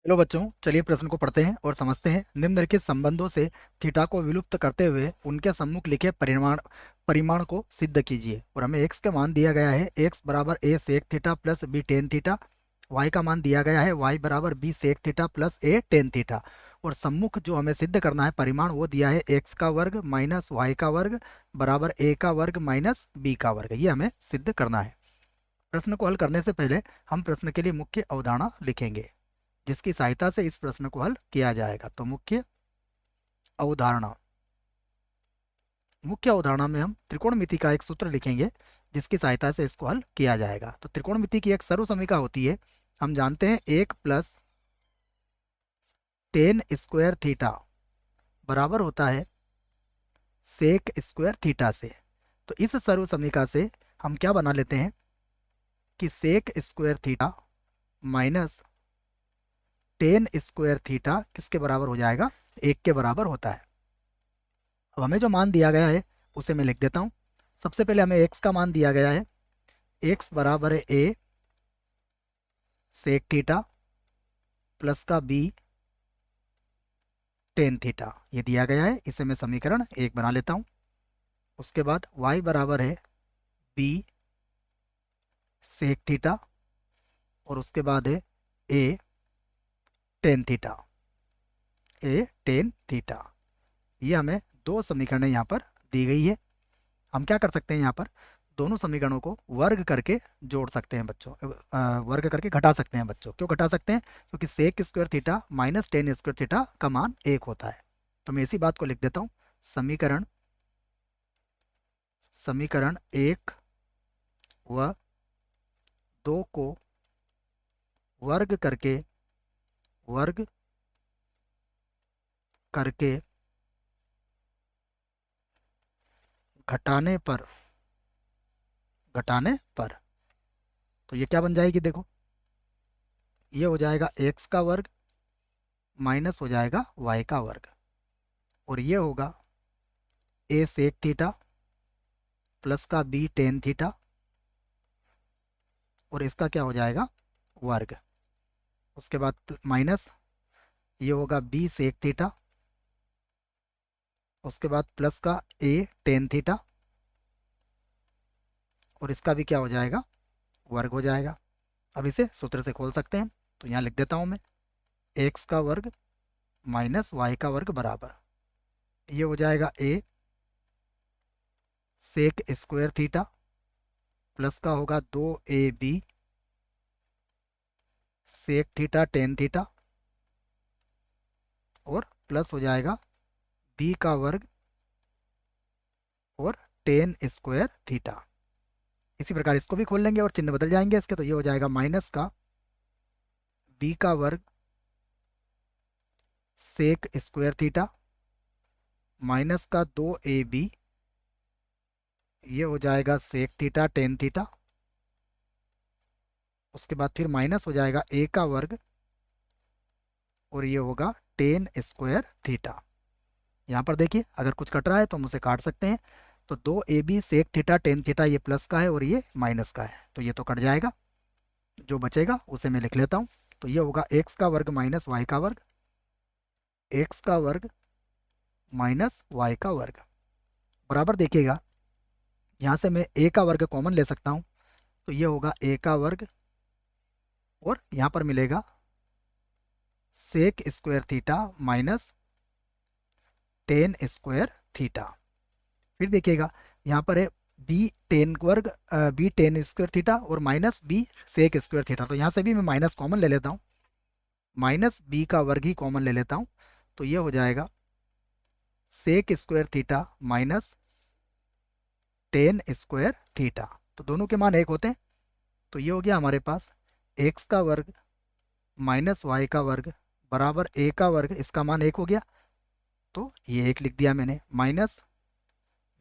चलो बच्चों, चलिए प्रश्न को पढ़ते हैं और समझते हैं। निम्नलिखित संबंधों से थीटा को विलुप्त करते हुए उनके सम्मुख लिखे परिमाण परिमाण को सिद्ध कीजिए। और हमें x का मान दिया गया है, x बराबर a sec theta plus b tan theta. y का मान दिया गया है, y बराबर b sec theta plus a tan theta. और सम्मुख जो हमें सिद्ध करना है परिमाण, वो दिया है x का वर्ग माइनस y का वर्ग बराबर a का वर्ग माइनस b का वर्ग। ये हमें सिद्ध करना है। प्रश्न को हल करने से पहले हम प्रश्न के लिए मुख्य अवधारणा लिखेंगे, जिसकी सहायता से इस प्रश्न को हल किया जाएगा। तो अवधारणा मुख्य अवधारणा में हम त्रिकोणमिति का एक सूत्र लिखेंगे, जिसकी सहायता से इसको हल किया जाएगा। तो त्रिकोणमिति की एक सर्व समीकरण होती है, हम जानते हैं 1 प्लस टेन स्क्वायर थीटा बराबर होता है सेक स्क्वायर थीटा से। तो इस सर्व समीकरण से हम क्या बना लेते हैं कि sec square theta minus tan square theta किसके बराबर हो जाएगा, 1 के बराबर होता है। अब हमें जो मान दिया गया है उसे मैं लिख देता हूँ। सबसे पहले हमें x का मान दिया गया है, x बराबर है a सेक थीटा प्लस का b टेन थीटा, ये दिया गया है। इसे मैं समीकरण 1 बना लेता हूँ। उसके बाद y बराबर है b सेक थीटा और उसके बाद है a टेन थीटा, ये हमें दो समीकरणें यहाँ पर दी गई है। हम क्या कर सकते हैं, यहाँ पर दोनों समीकरणों को वर्ग करके जोड़ सकते हैं बच्चों, वर्ग करके घटा सकते हैं बच्चों। क्यों घटा सकते हैं? क्योंकि sec square theta minus tan square theta का मान 1 होता है। तो मैं इसी बात को लिख देता हूँ। समीकरण समीकरण 1 व 2 को वर्ग करके घटाने पर तो ये क्या बन जाएगी, देखो, ये हो जाएगा x का वर्ग माइनस हो जाएगा y का वर्ग, और ये होगा a सेक थीटा प्लस का b टेन थीटा, और इसका क्या हो जाएगा, वर्ग। उसके बाद माइनस ये होगा b सेक थीटा, उसके बाद प्लस का a टेन थीटा, और इसका भी क्या हो जाएगा, वर्ग हो जाएगा। अब इसे सूत्र से खोल सकते हैं। तो यहाँ लिख देता हूँ मैं, x का वर्ग माइनस y का वर्ग बराबर, ये हो जाएगा a sec square theta plus का होगा 2ab sec theta tan theta, और प्लस हो जाएगा b का वर्ग और टेन स्क्वायर थीटा। इसी प्रकार इसको भी खोल लेंगे और चिन्ह बदल जाएंगे इसके। तो ये हो जाएगा माइनस का b का वर्ग सेक स्क्वायर थीटा माइनस का 2ab, ये हो जाएगा सेक थीटा टेन थीटा। उसके बाद फिर माइनस हो जाएगा a का वर्ग और ये होगा टेन स्क्वायर थीटा। यहाँ पर देखिए, अगर कुछ कट रहा है तो हम उसे काट सकते हैं। तो 2ab sec theta tan theta ये प्लस का है और ये माइनस का है, तो ये तो कट जाएगा। जो बचेगा उसे मैं लिख लेता हूँ। तो ये होगा एक्स का वर्ग माइनस वाई का वर्ग, एक्स का वर्ग माइनस वाई का वर्ग बराबर, देखिएगा यहाँ से मैं a का वर्ग कॉमन ले सकता हूँ। तो ये होगा a का वर्ग और यहाँ पर मिलेगा sec square theta minus tan square theta. फिर देखिएगा यहाँ पर है बी टेन स्क्वायर थीटा और minus b sec square theta. तो यहाँ से भी मैं माइनस कॉमन ले लेता हूँ, माइनस बी का वर्ग ही कॉमन ले लेता हूँ। तो ये हो जाएगा sec square theta minus tan square theta. तो दोनों के मान एक होते हैं। तो ये हो गया हमारे पास एक्स का वर्ग माइनस वाई का वर्ग बराबर ए का वर्ग, इसका मान एक हो गया। तो ये एक लिख दिया मैंने, माइनस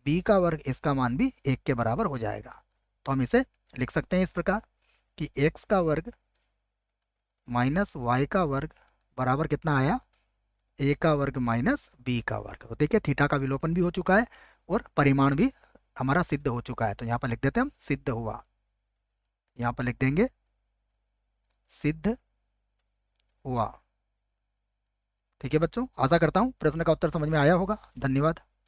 बी का वर्ग, इसका मान भी एक के बराबर हो जाएगा। तो हम इसे लिख सकते हैं इस प्रकार कि एक्स का वर्ग माइनस वाई का वर्ग बराबर कितना आया, ए का वर्ग माइनस बी का वर्ग। तो देखिए थीटा का विलोपन भी हो चुका है और परिमाण भी हमारा सिद्ध हो चुका है। तो यहाँ पर लिख देते हैं हम सिद्ध हुआ, यहाँ पर लिख देंगे सिद्ध हुआ। ठीक है बच्चों, आशा करता हूँ प्रश्न का उत्तर समझ में आया होगा। धन्यवाद।